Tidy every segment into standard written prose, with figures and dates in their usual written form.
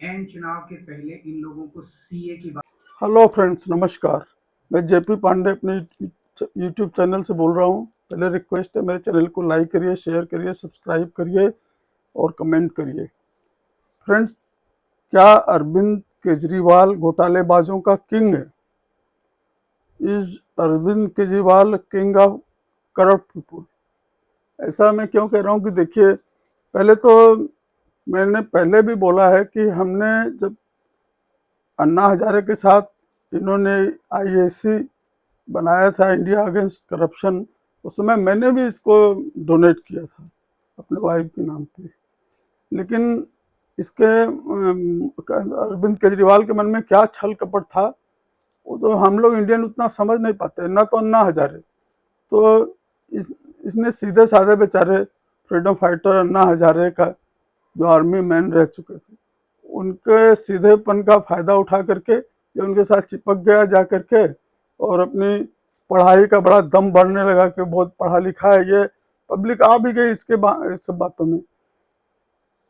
And चुनाव के पहले इन लोगों को सीए की बात। हेलो फ्रेंड्स, नमस्कार। मैं जेपी पांडे अपने यूट्यूब चैनल से बोल रहा हूँ। पहले रिक्वेस्ट है, मेरे चैनल को लाइक करिए, शेयर करिए, सब्सक्राइब करिए और कमेंट करिए। फ्रेंड्स, क्या अरविंद केजरीवाल घोटालेबाजों का किंग है? Is Arvind Kejriwal king of corrupt people? ऐसा मैं क्यों कह रहा हूँ कि देखिए, पहले तो मैंने पहले भी बोला है कि हमने जब अन्ना हजारे के साथ इन्होंने आईएसी बनाया था, इंडिया अगेंस्ट करप्शन, उस समय मैंने भी इसको डोनेट किया था अपने वाइफ के नाम पे। लेकिन इसके अरविंद केजरीवाल के मन में क्या छल कपट था, वो तो हम लोग इंडियन उतना समझ नहीं पाते ना। तो अन्ना हजारे तो इसने सीधे साधे बेचारे फ्रीडम फाइटर अन्ना हजारे का, जो आर्मी मैन रह चुके थे, उनके सीधेपन का फायदा उठा करके ये उनके साथ चिपक गया जा करके, और अपनी पढ़ाई का बड़ा दम बढ़ने लगा कि बहुत पढ़ा लिखा है ये। पब्लिक आ भी गई इस सब बातों में।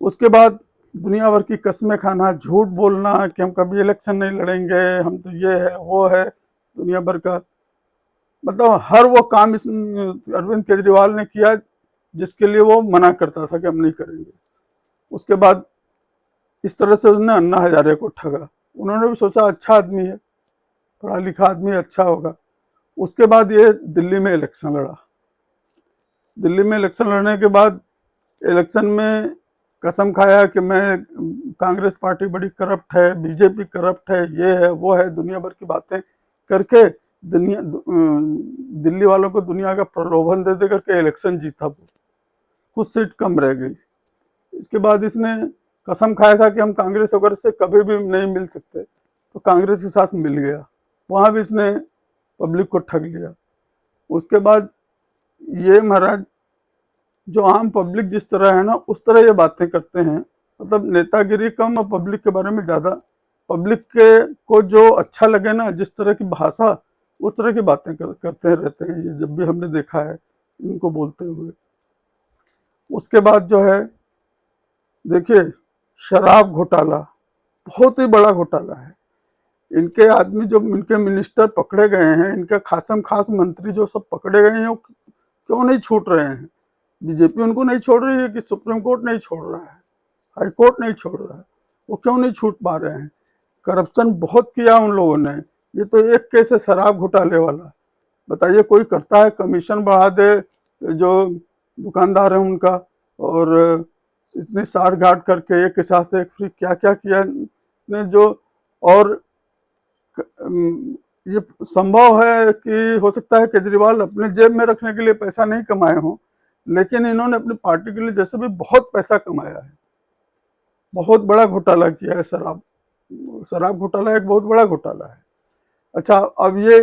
उसके बाद दुनिया भर की कस्में खाना, झूठ बोलना कि हम कभी इलेक्शन नहीं लड़ेंगे, हम तो ये है वो है, दुनिया भर का मतलब हर वो काम इस अरविंद केजरीवाल ने किया जिसके लिए वो मना करता था कि हम नहीं करेंगे। उसके बाद इस तरह से उसने अन्ना हजारे को ठगा। उन्होंने भी सोचा अच्छा आदमी है, पढ़ा लिखा आदमी, अच्छा होगा। उसके बाद ये दिल्ली में इलेक्शन लड़ा। दिल्ली में इलेक्शन लड़ने के बाद इलेक्शन में कसम खाया कि मैं, कांग्रेस पार्टी बड़ी करप्ट है, बीजेपी करप्ट है, ये है वो है, दुनिया भर की बातें करके दिल्ली वालों को दुनिया का प्रलोभन दे दे करके इलेक्शन जीता। वो कुछ सीट कम रह गई। इसके बाद इसने कसम खाया था कि हम कांग्रेस वगैरह से कभी भी नहीं मिल सकते, तो कांग्रेस के साथ मिल गया। वहां भी इसने पब्लिक को ठग लिया। उसके बाद ये महाराज, जो आम पब्लिक जिस तरह है ना, उस तरह ये बातें करते हैं। मतलब नेतागिरी कम और पब्लिक के बारे में ज्यादा। पब्लिक के को जो अच्छा लगे ना, जिस तरह की भाषा, उस तरह की बातें करते रहते हैं ये, जब भी हमने देखा है इनको बोलते हुए। उसके बाद जो है, देखिए, शराब घोटाला बहुत ही बड़ा घोटाला है। इनके आदमी जो, इनके मिनिस्टर पकड़े गए हैं, इनके खासम खास मंत्री जो सब पकड़े गए हैं, वो क्यों नहीं छूट रहे हैं? बीजेपी उनको नहीं छोड़ रही है कि सुप्रीम कोर्ट नहीं छोड़ रहा है, हाई कोर्ट नहीं छोड़ रहा है? वो क्यों नहीं छूट पा रहे हैं? करप्शन बहुत किया उन लोगों ने। ये तो एक केस है शराब घोटाले वाला। बताइए, कोई करता है कमीशन बढ़ा दे जो दुकानदार है उनका, और इतनी साठ गांठ करके एक के साथ एक फ्री, क्या क्या किया ने जो। और ये संभव है कि हो सकता है केजरीवाल अपने जेब में रखने के लिए पैसा नहीं कमाए हों, लेकिन इन्होंने अपनी पार्टी के लिए जैसे भी बहुत पैसा कमाया है। बहुत बड़ा घोटाला किया है शराब। शराब घोटाला एक बहुत बड़ा घोटाला है। अच्छा, अब ये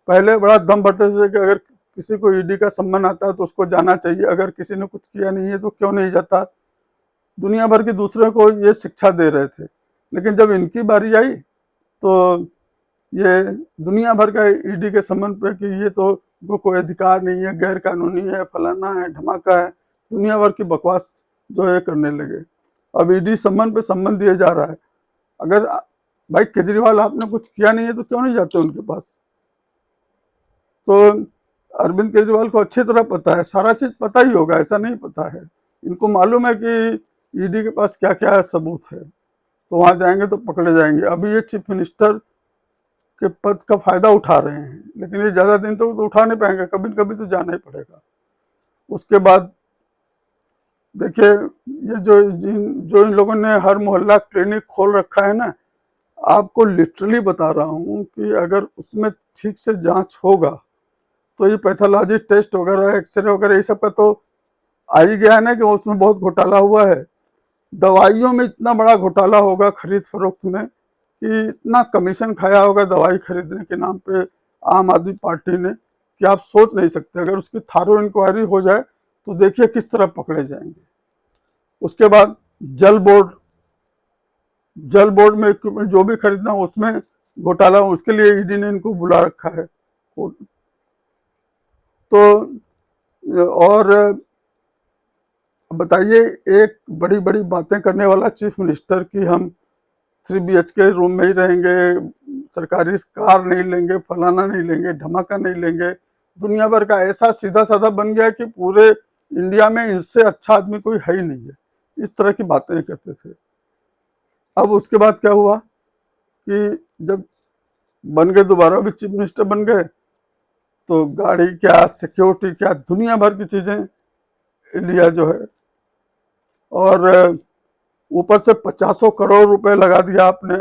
पहले बड़ा दम भरते थे कि अगर किसी को ईडी का सम्मन आता है तो उसको जाना चाहिए, अगर किसी ने कुछ किया नहीं है तो क्यों नहीं जाता। दुनिया भर के दूसरे को ये शिक्षा दे रहे थे। लेकिन जब इनकी बारी आई तो ये दुनिया भर का ईडी के संबंध पे कि ये तो वो कोई अधिकार नहीं है, गैर कानूनी है, फलाना है, धमाका है, दुनिया भर की बकवास जो है करने लगे। अब ईडी संबंध पे संबंध दिया जा रहा है। अगर भाई केजरीवाल आपने कुछ किया नहीं है तो क्यों नहीं जाते उनके पास? तो अरविंद केजरीवाल को अच्छी तरह पता है, सारा चीज पता ही होगा, ऐसा नहीं पता है। इनको मालूम है कि ईडी के पास क्या क्या सबूत है, तो वहां जाएंगे तो पकड़े जाएंगे। अभी ये चीफ मिनिस्टर के पद का फायदा उठा रहे हैं, लेकिन ये ज्यादा दिन तो उठा नहीं पाएंगे, कभी न कभी तो जाना ही पड़ेगा। उसके बाद देखिए, ये जो इन लोगों ने हर मोहल्ला क्लिनिक खोल रखा है ना, आपको लिटरली बता रहा हूँ कि अगर उसमें ठीक से जांच होगा तो ये पैथोलॉजी टेस्ट वगैरह, एक्सरे वगैरह, ये सब का तो आ ही गया है ना कि उसमें बहुत घोटाला हुआ है। दवाइयों में इतना बड़ा घोटाला होगा खरीद फरोख्त में, कि इतना कमीशन खाया होगा दवाई खरीदने के नाम पे आम आदमी पार्टी ने, कि आप सोच नहीं सकते। अगर उसकी थारो इंक्वायरी हो जाए तो देखिए किस तरह पकड़े जाएंगे। उसके बाद जल बोर्ड, जल बोर्ड में इक्विपमेंट जो भी खरीदना हो उसमें घोटाला, उसके लिए ईडी ने इनको बुला रखा है। तो और बताइए, एक बड़ी बड़ी बातें करने वाला चीफ मिनिस्टर की हम 3 BHK रूम में ही रहेंगे, सरकारी कार नहीं लेंगे, फलाना नहीं लेंगे, धमाका नहीं लेंगे। दुनिया भर का ऐसा सीधा साधा बन गया कि पूरे इंडिया में इनसे अच्छा आदमी कोई है ही नहीं है। इस तरह की बातें करते थे। अब उसके बाद क्या हुआ कि जब बन गए, दोबारा भी चीफ मिनिस्टर बन गए, तो गाड़ी क्या, सिक्योरिटी क्या, दुनिया भर की चीजें लिया जो है। और ऊपर से 50 करोड़ रुपए लगा दिया आपने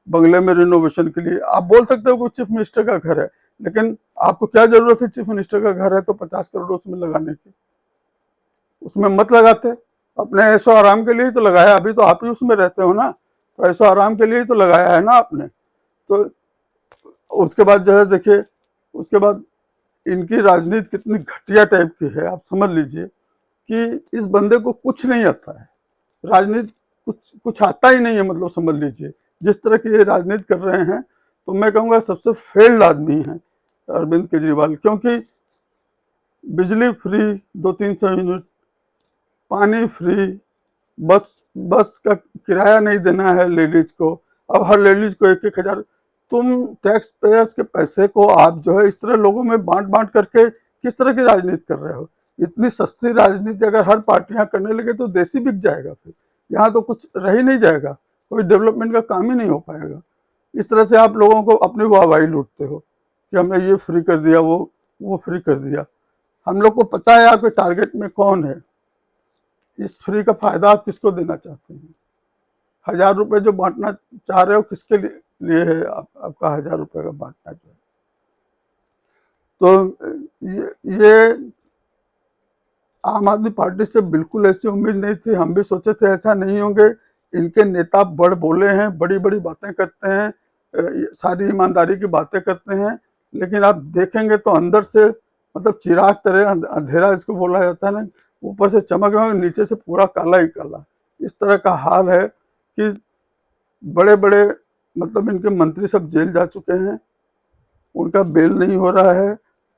बंगले में रिनोवेशन के लिए। आप बोल सकते हो कि चीफ मिनिस्टर का घर है, लेकिन आपको क्या जरूरत है, चीफ मिनिस्टर का घर है तो 50 करोड़ उसमें लगाने की? उसमें मत लगाते, अपने ऐशो आराम के लिए ही तो लगाया। अभी तो आप ही उसमें रहते हो ना, तो ऐशो आराम के लिए ही तो लगाया है ना आपने। तो उसके बाद जो है देखिए, उसके बाद इनकी राजनीति कितनी घटिया टाइप की है, आप समझ लीजिए कि इस बंदे को कुछ नहीं आता है, राजनीति कुछ कुछ आता ही नहीं है। मतलब समझ लीजिए जिस तरह की ये राजनीति कर रहे हैं, तो मैं कहूँगा सबसे फेल्ड आदमी है अरविंद केजरीवाल। क्योंकि बिजली फ्री 200-300 यूनिट, पानी फ्री, बस का किराया नहीं देना है लेडीज को, अब हर लेडीज को 1-1 हज़ार। तुम टैक्स पेयर्स के पैसे को आप जो है इस तरह लोगों में बांट बांट करके किस तरह की राजनीति कर रहे हो? इतनी सस्ती राजनीति अगर हर पार्टियां करने लगे तो देश ही बिक जाएगा। फिर यहाँ तो कुछ रह ही नहीं जाएगा, कोई डेवलपमेंट का काम ही नहीं हो पाएगा। इस तरह से आप लोगों को अपनी वाहवाही लूटते हो कि हमने ये फ्री कर दिया, वो फ्री कर दिया। हम लोग को पता है आपके टारगेट में कौन है। इस फ्री का फायदा आप किसको देना चाहते हैं? 1,000 रुपए जो बांटना चाह रहे हो, किसके लिए है आपका 1,000 रुपए का बांटना जो है? तो ये आम आदमी पार्टी से बिल्कुल ऐसी उम्मीद नहीं थी। हम भी सोचे थे ऐसा नहीं होंगे। इनके नेता बड़ बोले हैं, बड़ी बड़ी बातें करते हैं, सारी ईमानदारी की बातें करते हैं, लेकिन आप देखेंगे तो अंदर से मतलब चिराग तरह अंधेरा इसको बोला जाता है ना, ऊपर से चमक रहा है, नीचे से पूरा काला ही काला। इस तरह का हाल है कि बड़े बड़े मतलब इनके मंत्री सब जेल जा चुके हैं, उनका बेल नहीं हो रहा है।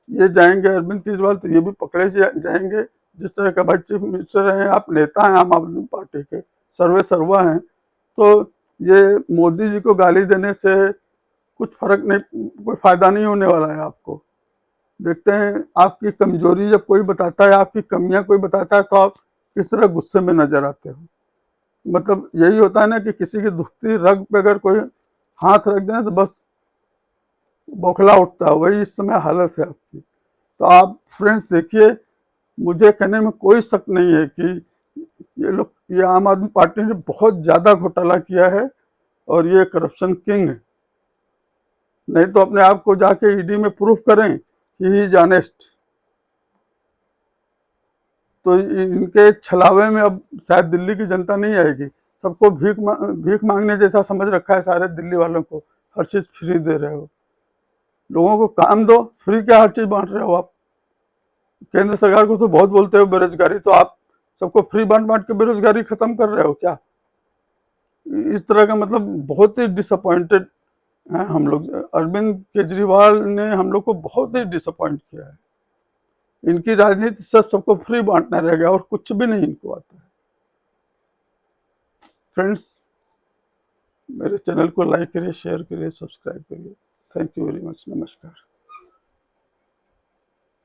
ये जाएंगे अरविंद केजरीवाल तो ये भी पकड़े जाएंगे। जिस तरह का भाई चीफ मिनिस्टर हैं, आप नेता हैं आम आदमी पार्टी के, सर्वे सर्वा हैं, तो ये मोदी जी को गाली देने से कुछ फर्क नहीं, कोई फायदा नहीं होने वाला है आपको। देखते हैं आपकी कमजोरी जब कोई बताता है, आपकी कमियां कोई बताता है, तो आप किस तरह गुस्से में नजर आते हो। मतलब यही होता है ना कि किसी की दुखती रग पे अगर कोई हाथ रख देना तो बस बौखला उठता है, वही इस समय हालत है आपकी। तो आप फ्रेंड्स देखिए, मुझे कहने में कोई शक नहीं है कि ये आम आदमी पार्टी ने बहुत ज्यादा घोटाला किया है और ये करप्शन किंग है। नहीं तो अपने आप को जाके ईडी में प्रूफ करें कि ही इज ऑनेस्ट। तो इनके छलावे में अब शायद दिल्ली की जनता नहीं आएगी। सबको भीख मांगने जैसा समझ रखा है सारे दिल्ली वालों को, हर चीज फ्री दे रहे हो। लोगों को काम दो, फ्री क्या हर चीज बांट रहे हो आप? केंद्र सरकार को तो बहुत बोलते हो बेरोजगारी, तो आप सबको फ्री बांट बांट के बेरोजगारी खत्म कर रहे हो क्या? इस तरह का मतलब बहुत ही डिसअपॉइंटेड है हम लोग। अरविंद केजरीवाल ने हम लोग को बहुत ही डिसअपॉइंट किया है। इनकी राजनीति सबको फ्री बांटना रह गया और कुछ भी नहीं इनको आता है। फ्रेंड्स, मेरे चैनल को लाइक करिए, शेयर करिए, सब्सक्राइब करिए। Thank you very much. नमस्कार।